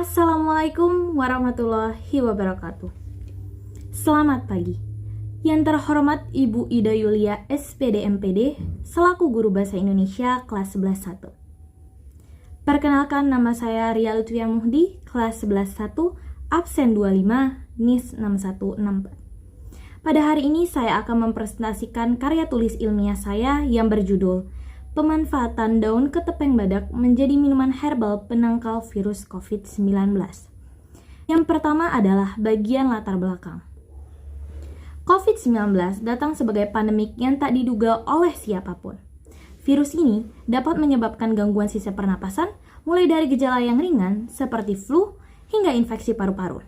Assalamualaikum warahmatullahi wabarakatuh. Selamat pagi. Yang terhormat Ibu Ida Yulia SPD MPD selaku Guru Bahasa Indonesia kelas 11.1. Perkenalkan, nama saya Ria Lutfia Muhdi, kelas 11.1, absen 25, NIS 6164. Pada hari ini saya akan mempresentasikan karya tulis ilmiah saya yang berjudul Pemanfaatan daun ketepeng badak menjadi minuman herbal penangkal virus COVID-19. Yang pertama adalah bagian latar belakang. COVID-19 datang sebagai pandemik yang tak diduga oleh siapapun. Virus ini dapat menyebabkan gangguan sistem pernapasan, mulai dari gejala yang ringan seperti flu hingga infeksi paru-paru,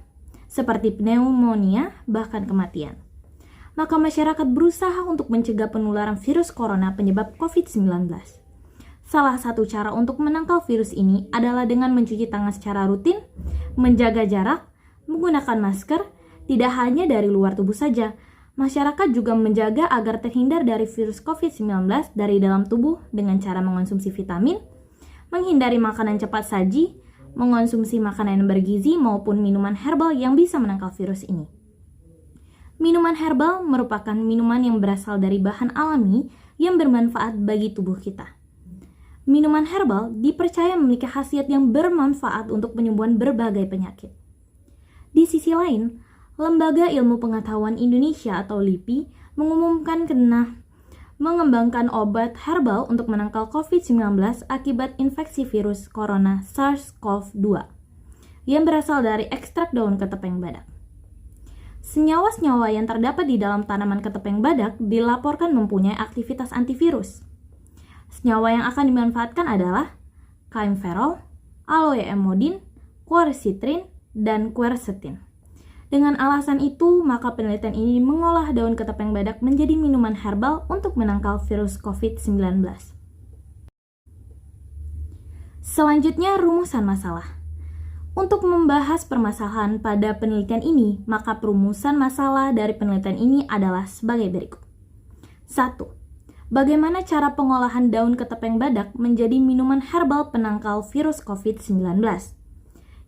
seperti pneumonia, bahkan kematian. Maka masyarakat berusaha untuk mencegah penularan virus corona penyebab COVID-19. Salah satu cara untuk menangkal virus ini adalah dengan mencuci tangan secara rutin, menjaga jarak, menggunakan masker, tidak hanya dari luar tubuh saja. Masyarakat juga menjaga agar terhindar dari virus COVID-19 dari dalam tubuh dengan cara mengonsumsi vitamin, menghindari makanan cepat saji, mengonsumsi makanan yang bergizi maupun minuman herbal yang bisa menangkal virus ini. Minuman herbal merupakan minuman yang berasal dari bahan alami yang bermanfaat bagi tubuh kita. Minuman herbal dipercaya memiliki khasiat yang bermanfaat untuk penyembuhan berbagai penyakit. Di sisi lain, Lembaga Ilmu Pengetahuan Indonesia atau LIPI mengumumkan mengembangkan obat herbal untuk menangkal COVID-19 akibat infeksi virus corona SARS-CoV-2 yang berasal dari ekstrak daun ketepeng badak. Senyawa-senyawa yang terdapat di dalam tanaman ketepeng badak dilaporkan mempunyai aktivitas antivirus. Senyawa yang akan dimanfaatkan adalah kaempferol, aloe emodin, quercitrin, dan quercetin. Dengan alasan itu, maka penelitian ini mengolah daun ketepeng badak menjadi minuman herbal untuk menangkal virus COVID-19. Selanjutnya, rumusan masalah. Untuk membahas permasalahan pada penelitian ini, maka perumusan masalah dari penelitian ini adalah sebagai berikut. 1. Bagaimana cara pengolahan daun ketepeng badak menjadi minuman herbal penangkal virus COVID-19?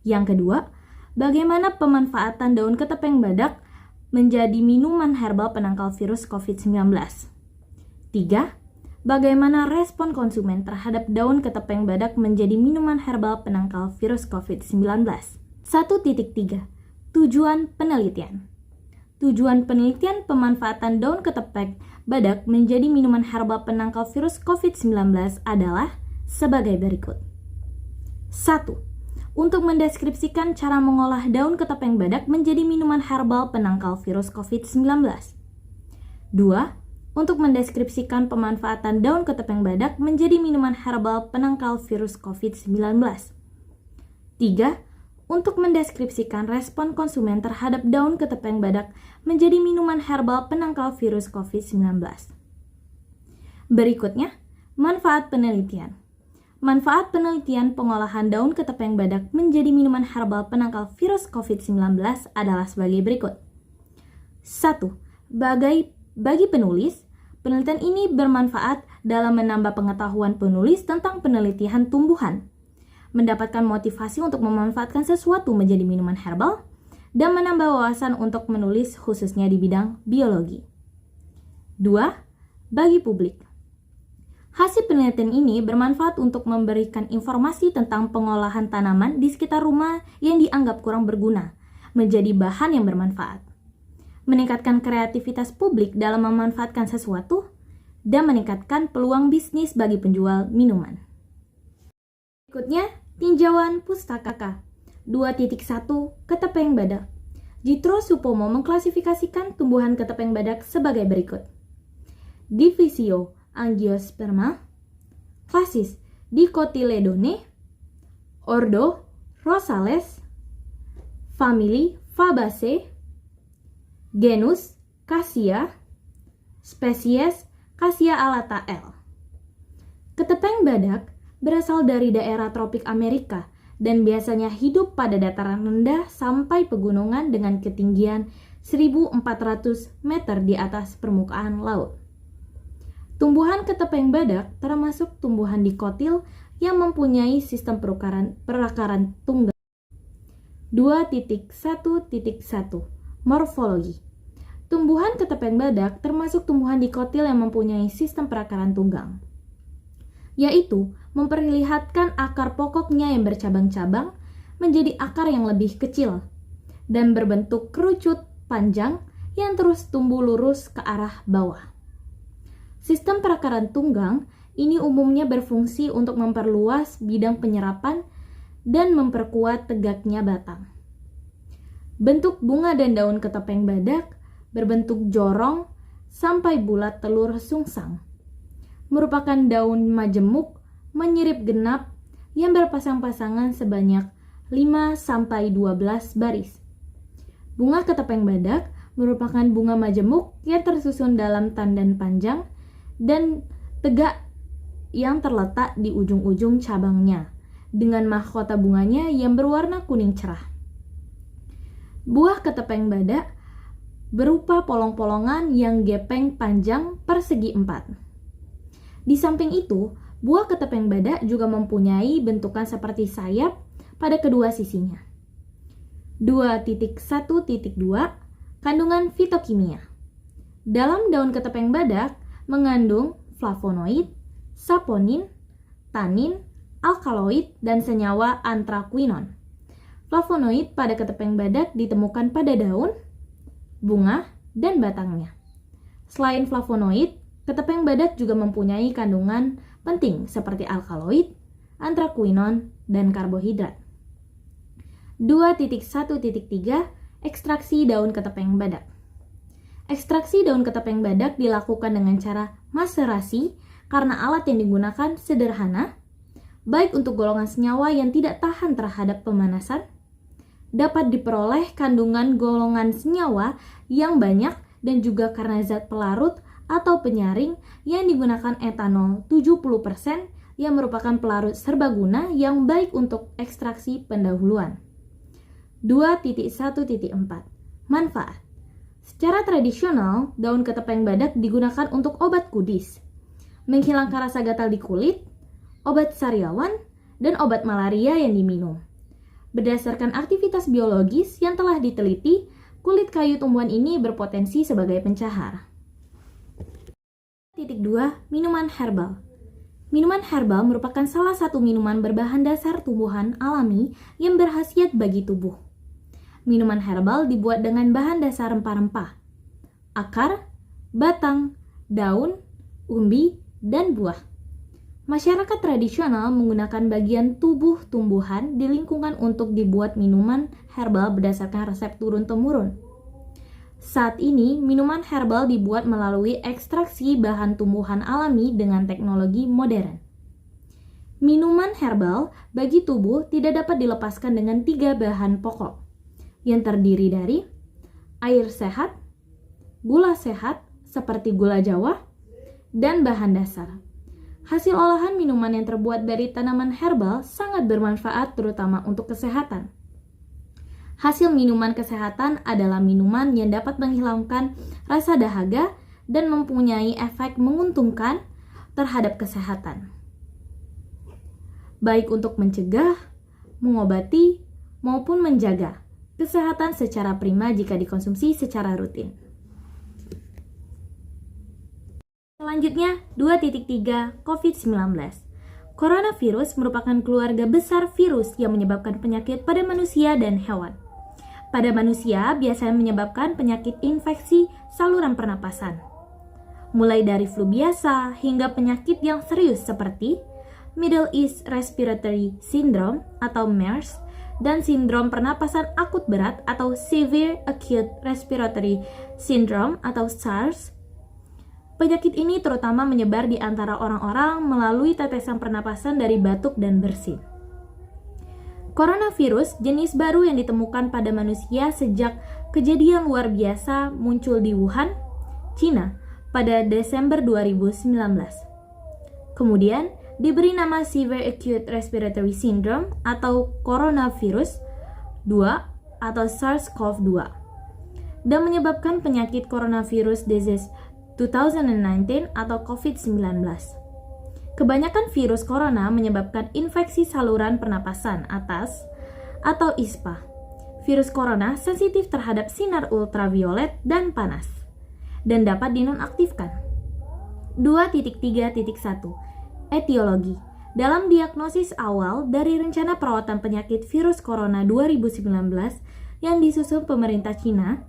Yang kedua, bagaimana pemanfaatan daun ketepeng badak menjadi minuman herbal penangkal virus COVID-19? 3. Bagaimana respon konsumen terhadap daun ketepeng badak menjadi minuman herbal penangkal virus COVID-19? 1.3. Tujuan penelitian. Tujuan penelitian pemanfaatan daun ketepeng badak menjadi minuman herbal penangkal virus COVID-19 adalah sebagai berikut. 1. Untuk mendeskripsikan cara mengolah daun ketepeng badak menjadi minuman herbal penangkal virus COVID-19. 2. Untuk mendeskripsikan pemanfaatan daun ketepeng badak menjadi minuman herbal penangkal virus COVID-19. 3. Untuk mendeskripsikan respon konsumen terhadap daun ketepeng badak menjadi minuman herbal penangkal virus COVID-19. Berikutnya, manfaat penelitian. Manfaat penelitian pengolahan daun ketepeng badak menjadi minuman herbal penangkal virus COVID-19 adalah sebagai berikut. 1. Bagi penulis, penelitian ini bermanfaat dalam menambah pengetahuan penulis tentang penelitian tumbuhan, mendapatkan motivasi untuk memanfaatkan sesuatu menjadi minuman herbal, dan menambah wawasan untuk menulis khususnya di bidang biologi. 2. Bagi publik. Hasil penelitian ini bermanfaat untuk memberikan informasi tentang pengolahan tanaman di sekitar rumah yang dianggap kurang berguna, menjadi bahan yang bermanfaat, meningkatkan kreativitas publik dalam memanfaatkan sesuatu, dan meningkatkan peluang bisnis bagi penjual minuman. Berikutnya, tinjauan pustaka. 2.1 Ketepeng badak. Jitro Supomo mengklasifikasikan tumbuhan ketepeng badak sebagai berikut. Divisio Angiosperma, Klasis Dicotyledone, Ordo Rosales, Famili Fabaceae, Genus Cassia, spesies Cassia alata L. Ketepeng badak berasal dari daerah tropik Amerika dan biasanya hidup pada dataran rendah sampai pegunungan dengan ketinggian 1.400 meter di atas permukaan laut. Tumbuhan ketepeng badak termasuk tumbuhan dikotil yang mempunyai sistem perakaran tunggal. 2.1.1 Morfologi. Tumbuhan ketepeng badak termasuk tumbuhan dikotil yang mempunyai sistem perakaran tunggang, yaitu memperlihatkan akar pokoknya yang bercabang-cabang menjadi akar yang lebih kecil dan berbentuk kerucut panjang yang terus tumbuh lurus ke arah bawah. Sistem perakaran tunggang ini umumnya berfungsi untuk memperluas bidang penyerapan dan memperkuat tegaknya batang. Bentuk bunga dan daun ketepeng badak berbentuk jorong sampai bulat telur sungsang. Merupakan daun majemuk menyirip genap yang berpasang-pasangan sebanyak 5-12 baris. Bunga ketepeng badak merupakan bunga majemuk yang tersusun dalam tandan panjang dan tegak yang terletak di ujung-ujung cabangnya, dengan mahkota bunganya yang berwarna kuning cerah. Buah ketepeng badak berupa polong-polongan yang gepeng panjang persegi 4. Di samping itu, buah ketepeng badak juga mempunyai bentukan seperti sayap pada kedua sisinya. 2.1.2 Kandungan fitokimia. Dalam daun ketepeng badak mengandung flavonoid, saponin, tanin, alkaloid, dan senyawa anthraquinone. Flavonoid pada ketepeng badak ditemukan pada daun, bunga, dan batangnya. Selain flavonoid, ketepeng badak juga mempunyai kandungan penting seperti alkaloid, anthraquinone, dan karbohidrat. 2.1.3 Ekstraksi daun ketepeng badak. Ekstraksi daun ketepeng badak dilakukan dengan cara maserasi karena alat yang digunakan sederhana, baik untuk golongan senyawa yang tidak tahan terhadap pemanasan, dapat diperoleh kandungan golongan senyawa yang banyak, dan juga karena zat pelarut atau penyaring yang digunakan etanol 70% yang merupakan pelarut serbaguna yang baik untuk ekstraksi pendahuluan. 2.1.4 Manfaat. Secara tradisional, daun ketepeng badak digunakan untuk obat kudis, menghilangkan rasa gatal di kulit, obat sariawan, dan obat malaria yang diminum. Berdasarkan aktivitas biologis yang telah diteliti, kulit kayu tumbuhan ini berpotensi sebagai pencahar. 2. Minuman herbal. Minuman herbal merupakan salah satu minuman berbahan dasar tumbuhan alami yang berkhasiat bagi tubuh. Minuman herbal dibuat dengan bahan dasar rempah-rempah, akar, batang, daun, umbi, dan buah. Masyarakat tradisional menggunakan bagian tubuh tumbuhan di lingkungan untuk dibuat minuman herbal berdasarkan resep turun-temurun. Saat ini, minuman herbal dibuat melalui ekstraksi bahan tumbuhan alami dengan teknologi modern. Minuman herbal bagi tubuh tidak dapat dilepaskan dengan 3 bahan pokok, yang terdiri dari air sehat, gula sehat seperti gula Jawa, dan bahan dasar. Hasil olahan minuman yang terbuat dari tanaman herbal sangat bermanfaat terutama untuk kesehatan. Hasil minuman kesehatan adalah minuman yang dapat menghilangkan rasa dahaga dan mempunyai efek menguntungkan terhadap kesehatan, baik untuk mencegah, mengobati, maupun menjaga kesehatan secara prima jika dikonsumsi secara rutin. Selanjutnya, 2.3 COVID-19. Coronavirus merupakan keluarga besar virus yang menyebabkan penyakit pada manusia dan hewan. Pada manusia, biasanya menyebabkan penyakit infeksi saluran pernapasan, mulai dari flu biasa hingga penyakit yang serius seperti Middle East Respiratory Syndrome atau MERS dan sindrom pernapasan akut berat atau Severe Acute Respiratory Syndrome atau SARS. Penyakit ini terutama menyebar di antara orang-orang melalui tetesan pernapasan dari batuk dan bersin. Coronavirus jenis baru yang ditemukan pada manusia sejak kejadian luar biasa muncul di Wuhan, China pada Desember 2019. Kemudian diberi nama Severe Acute Respiratory Syndrome atau Coronavirus 2 atau SARS-CoV-2 dan menyebabkan penyakit Coronavirus Disease 2019 atau COVID-19. Kebanyakan virus corona menyebabkan infeksi saluran pernapasan atas atau ISPA Virus corona sensitif terhadap sinar ultraviolet dan panas dan dapat dinonaktifkan. 2.3.1 Etiologi. Dalam diagnosis awal dari rencana perawatan penyakit virus corona 2019 yang disusun pemerintah Cina,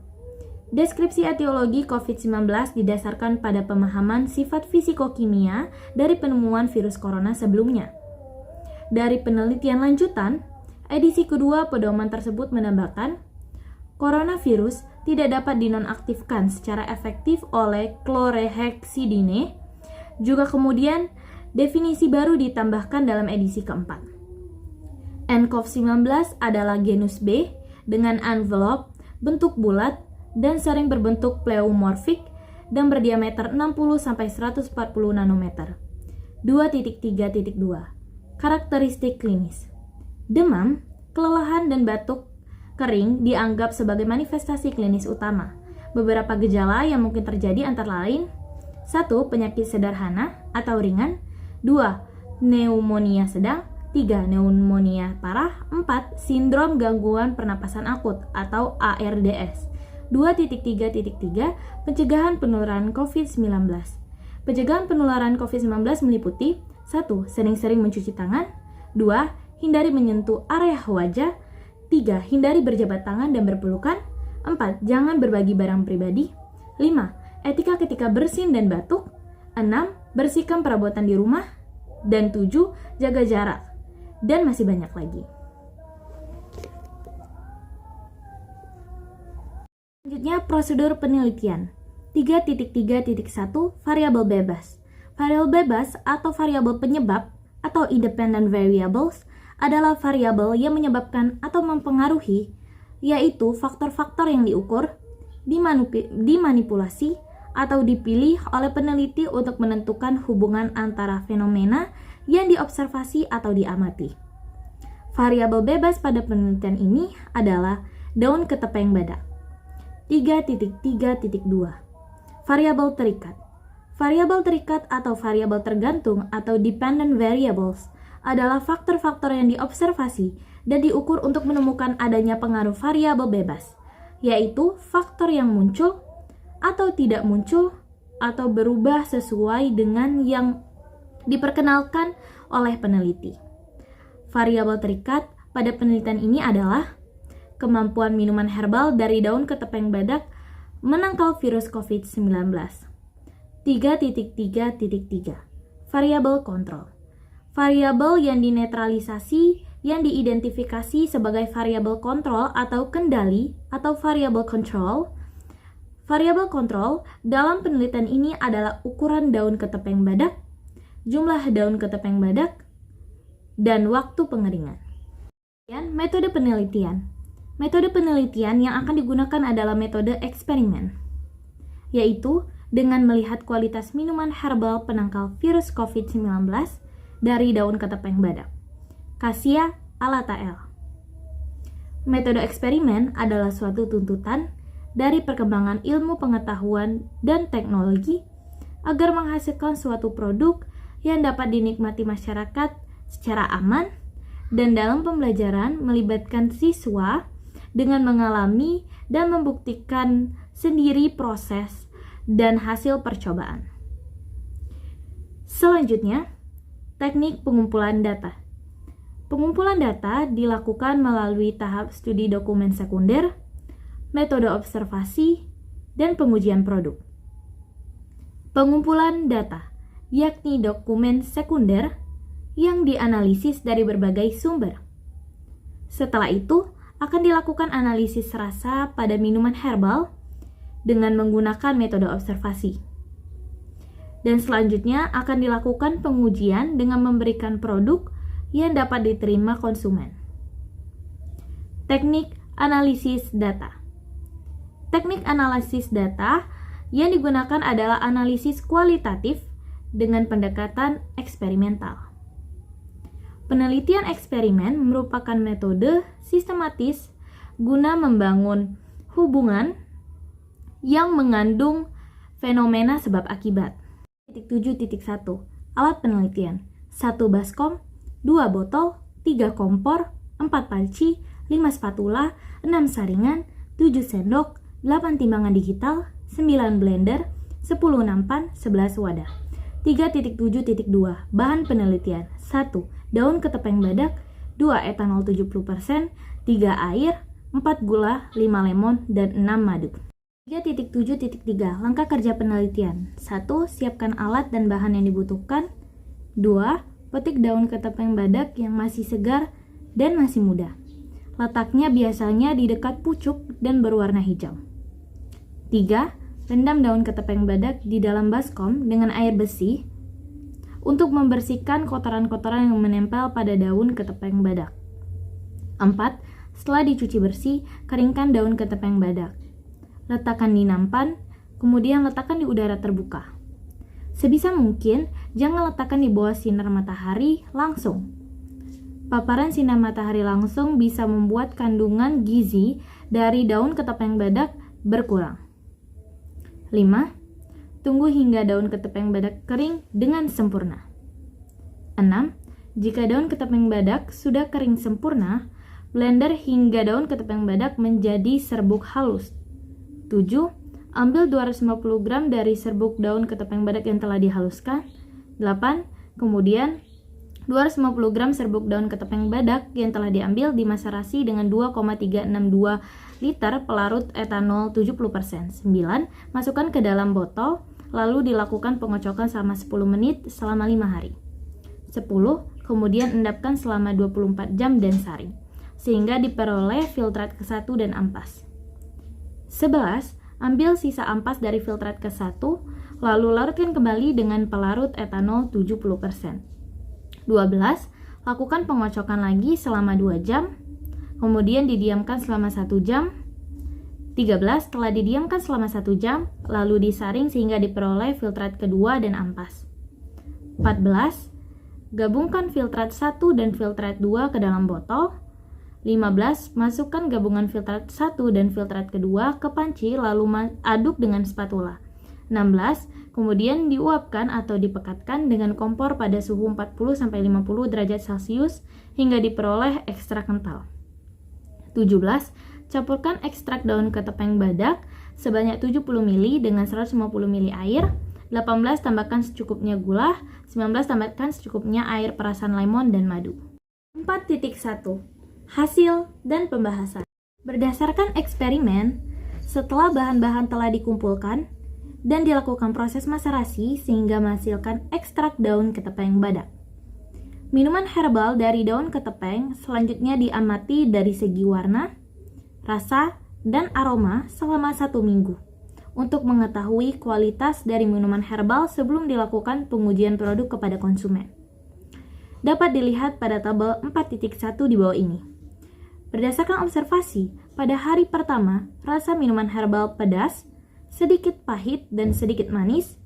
deskripsi etiologi COVID-19 didasarkan pada pemahaman sifat fisikokimia dari penemuan virus corona sebelumnya. Dari penelitian lanjutan, edisi kedua pedoman tersebut menambahkan, coronavirus tidak dapat dinonaktifkan secara efektif oleh chlorhexidine. Juga kemudian, definisi baru ditambahkan dalam edisi keempat. nCoV-19 adalah genus B dengan envelope bentuk bulat dan sering berbentuk pleomorfik dan berdiameter 60-140 nanometer. 2.3.2 Karakteristik klinis. Demam, kelelahan, dan batuk kering dianggap sebagai manifestasi klinis utama. Beberapa gejala yang mungkin terjadi antara lain 1. Penyakit sederhana atau ringan. 2. Pneumonia sedang. 3. Pneumonia parah. 4. Sindrom gangguan pernapasan akut atau ARDS. 2.3.3 Pencegahan penularan COVID-19. Pencegahan penularan COVID-19 meliputi 1. Sering-sering mencuci tangan. 2. Hindari menyentuh area wajah. 3. Hindari berjabat tangan dan berpelukan. 4. Jangan berbagi barang pribadi. 5. Etika ketika bersin dan batuk. 6. Bersihkan perabotan di rumah. Dan 7. Jaga jarak. Dan masih banyak lagi. Selanjutnya, prosedur penelitian. 3.3.1 Variabel bebas. Variabel bebas atau variabel penyebab atau independent variables adalah variabel yang menyebabkan atau mempengaruhi, yaitu faktor-faktor yang diukur, dimanipulasi, atau dipilih oleh peneliti untuk menentukan hubungan antara fenomena yang diobservasi atau diamati. Variabel bebas pada penelitian ini adalah daun ketepeng badak. 3.3.2 Variabel terikat. Variabel terikat atau variabel tergantung atau dependent variables adalah faktor-faktor yang diobservasi dan diukur untuk menemukan adanya pengaruh variabel bebas, yaitu faktor yang muncul atau tidak muncul atau berubah sesuai dengan yang diperkenalkan oleh peneliti. Variabel terikat pada penelitian ini adalah kemampuan minuman herbal dari daun ketepeng badak menangkal virus COVID-19. 3.3.3 Variabel kontrol. Variabel yang dinetralisasi yang diidentifikasi sebagai variabel kontrol atau kendali atau variabel control. Variabel kontrol dalam penelitian ini adalah ukuran daun ketepeng badak, jumlah daun ketepeng badak, dan waktu pengeringan. Metode penelitian. Metode penelitian yang akan digunakan adalah metode eksperimen, yaitu dengan melihat kualitas minuman herbal penangkal virus COVID-19 dari daun ketepeng badak. Cassia alata L. Metode eksperimen adalah suatu tuntutan dari perkembangan ilmu pengetahuan dan teknologi agar menghasilkan suatu produk yang dapat dinikmati masyarakat secara aman dan dalam pembelajaran melibatkan siswa dengan mengalami dan membuktikan sendiri proses dan hasil percobaan. Selanjutnya, teknik pengumpulan data. Pengumpulan data dilakukan melalui tahap studi dokumen sekunder, metode observasi, dan pengujian produk. Pengumpulan data, yakni dokumen sekunder yang dianalisis dari berbagai sumber. Setelah itu, akan dilakukan analisis rasa pada minuman herbal dengan menggunakan metode observasi. Dan selanjutnya akan dilakukan pengujian dengan memberikan produk yang dapat diterima konsumen. Teknik analisis data. Teknik analisis data yang digunakan adalah analisis kualitatif dengan pendekatan eksperimental. Penelitian eksperimen merupakan metode sistematis guna membangun hubungan yang mengandung fenomena sebab akibat. 7.1 Alat penelitian. 1 baskom, 2 botol, 3 kompor, 4 panci, 5 spatula, 6 saringan, 7 sendok, 8 timbangan digital, 9 blender, 10 nampan, 11 wadah. 3.7.2 Bahan penelitian. 1. Daun ketepeng badak, 2. Etanol 70%, 3. Air, 4. Gula, 5 lemon, dan 6 madu. 3.7.3 Langkah kerja penelitian. 1. Siapkan alat dan bahan yang dibutuhkan. 2. Petik daun ketepeng badak yang masih segar dan masih muda. Letaknya biasanya di dekat pucuk dan berwarna hijau. 3. Rendam daun ketepeng badak di dalam baskom dengan air bersih untuk membersihkan kotoran-kotoran yang menempel pada daun ketepeng badak. 4. Setelah dicuci bersih, keringkan daun ketepeng badak. Letakkan di nampan, kemudian letakkan di udara terbuka. Sebisa mungkin, jangan letakkan di bawah sinar matahari langsung. Paparan sinar matahari langsung bisa membuat kandungan gizi dari daun ketepeng badak berkurang. 5. Tunggu hingga daun ketepeng badak kering dengan sempurna. 6. Jika daun ketepeng badak sudah kering sempurna, blender hingga daun ketepeng badak menjadi serbuk halus. 7. Ambil 250 gram dari serbuk daun ketepeng badak yang telah dihaluskan. 8. Kemudian 250 gram serbuk daun ketepeng badak yang telah diambil dimaserasi dengan 2,362 liter pelarut etanol 70%. 9. Masukkan ke dalam botol, lalu dilakukan pengocokan selama 10 menit selama 5 hari. 10. Kemudian endapkan selama 24 jam dan saring, sehingga diperoleh filtrat ke-1 dan ampas. 11. Ambil sisa ampas dari filtrat ke-1, lalu larutkan kembali dengan pelarut etanol 70%. 12. Lakukan pengocokan lagi selama 2 jam, kemudian didiamkan selama 1 jam. 13. Setelah didiamkan selama 1 jam, lalu disaring sehingga diperoleh filtrat kedua dan ampas. 14. Gabungkan filtrat 1 dan filtrat 2 ke dalam botol. 15. Masukkan gabungan filtrat 1 dan filtrat kedua ke panci, lalu aduk dengan spatula. 16. Kemudian diuapkan atau dipekatkan dengan kompor pada suhu 40-50 derajat Celcius hingga diperoleh ekstrak kental. 17. Campurkan ekstrak daun ketepeng badak sebanyak 70 ml dengan 150 ml air. 18. Tambahkan secukupnya gula. 19. Tambahkan secukupnya air perasan lemon dan madu. 4.1 Hasil dan pembahasan. Berdasarkan eksperimen, setelah bahan-bahan telah dikumpulkan dan dilakukan proses maserasi sehingga menghasilkan ekstrak daun ketepeng badak. Minuman herbal dari daun ketepeng selanjutnya diamati dari segi warna, rasa, dan aroma selama 1 minggu untuk mengetahui kualitas dari minuman herbal sebelum dilakukan pengujian produk kepada konsumen. Dapat dilihat pada tabel 4.1 di bawah ini. Berdasarkan observasi, pada hari pertama, rasa minuman herbal pedas, sedikit pahit dan sedikit manis.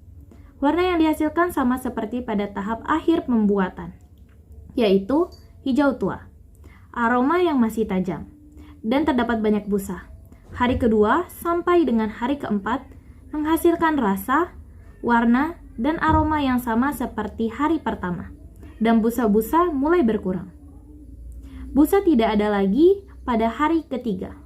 Warna yang dihasilkan sama seperti pada tahap akhir pembuatan, yaitu hijau tua. Aroma yang masih tajam dan terdapat banyak busa. Hari kedua sampai dengan hari keempat menghasilkan rasa, warna, dan aroma yang sama seperti hari pertama, dan busa-busa mulai berkurang. Busa tidak ada lagi pada hari ketiga.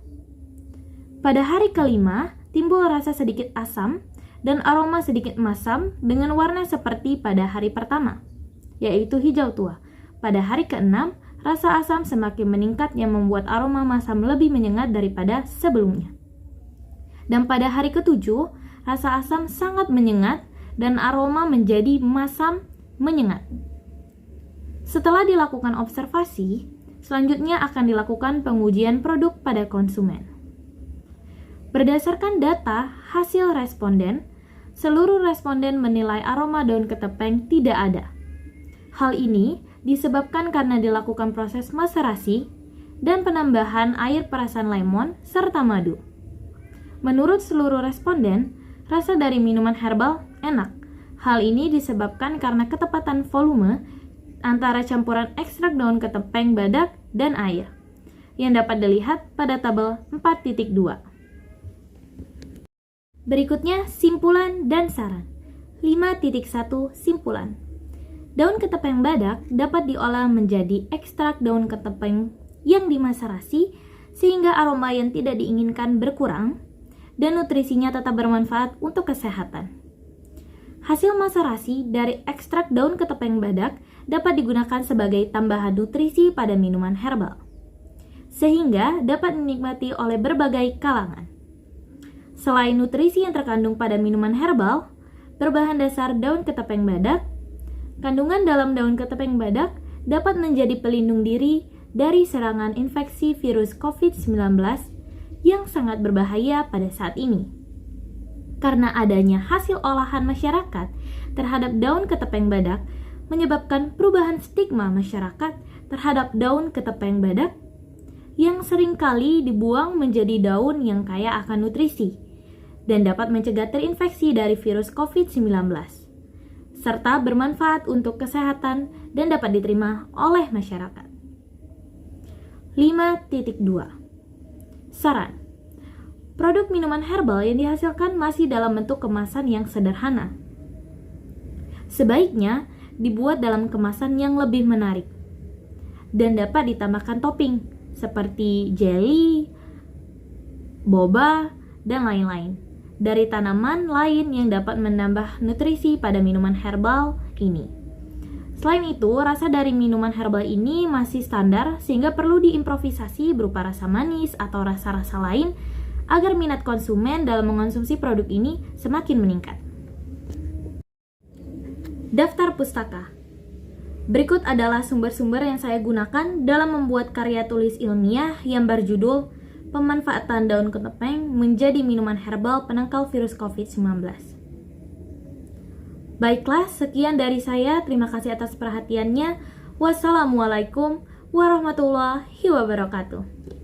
Pada hari kelima, timbul rasa sedikit asam dan aroma sedikit masam dengan warna seperti pada hari pertama, yaitu hijau tua. Pada hari ke-6, rasa asam semakin meningkat yang membuat aroma masam lebih menyengat daripada sebelumnya. Dan pada hari ke-7, rasa asam sangat menyengat dan aroma menjadi masam menyengat. Setelah dilakukan observasi, selanjutnya akan dilakukan pengujian produk pada konsumen. Berdasarkan data hasil responden, seluruh responden menilai aroma daun ketepeng tidak ada. Hal ini disebabkan karena dilakukan proses maserasi dan penambahan air perasan lemon serta madu. Menurut seluruh responden, rasa dari minuman herbal enak. Hal ini disebabkan karena ketepatan volume antara campuran ekstrak daun ketepeng badak dan air, yang dapat dilihat pada tabel 4.2. Berikutnya, simpulan dan saran. 5.1 Simpulan. Daun ketepeng badak dapat diolah menjadi ekstrak daun ketepeng yang dimaserasi sehingga aroma yang tidak diinginkan berkurang dan nutrisinya tetap bermanfaat untuk kesehatan. Hasil maserasi dari ekstrak daun ketepeng badak dapat digunakan sebagai tambahan nutrisi pada minuman herbal, sehingga dapat dinikmati oleh berbagai kalangan. Selain nutrisi yang terkandung pada minuman herbal, berbahan dasar daun ketepeng badak, kandungan dalam daun ketepeng badak dapat menjadi pelindung diri dari serangan infeksi virus COVID-19 yang sangat berbahaya pada saat ini. Karena adanya hasil olahan masyarakat terhadap daun ketepeng badak menyebabkan perubahan stigma masyarakat terhadap daun ketepeng badak yang seringkali dibuang menjadi daun yang kaya akan nutrisi dan dapat mencegah terinfeksi dari virus COVID-19, serta bermanfaat untuk kesehatan dan dapat diterima oleh masyarakat. 5.2. Saran: produk minuman herbal yang dihasilkan masih dalam bentuk kemasan yang sederhana. Sebaiknya dibuat dalam kemasan yang lebih menarik dan dapat ditambahkan topping seperti jelly, boba, dan lain-lain dari tanaman lain yang dapat menambah nutrisi pada minuman herbal ini. Selain itu, rasa dari minuman herbal ini masih standar sehingga perlu diimprovisasi berupa rasa manis atau rasa-rasa lain agar minat konsumen dalam mengonsumsi produk ini semakin meningkat. Daftar pustaka. Berikut adalah sumber-sumber yang saya gunakan dalam membuat karya tulis ilmiah yang berjudul Pemanfaatan Daun Ketepeng Menjadi Minuman Herbal Penangkal Virus COVID-19. Baiklah, sekian dari saya. Terima kasih atas perhatiannya. Wassalamualaikum warahmatullahi wabarakatuh.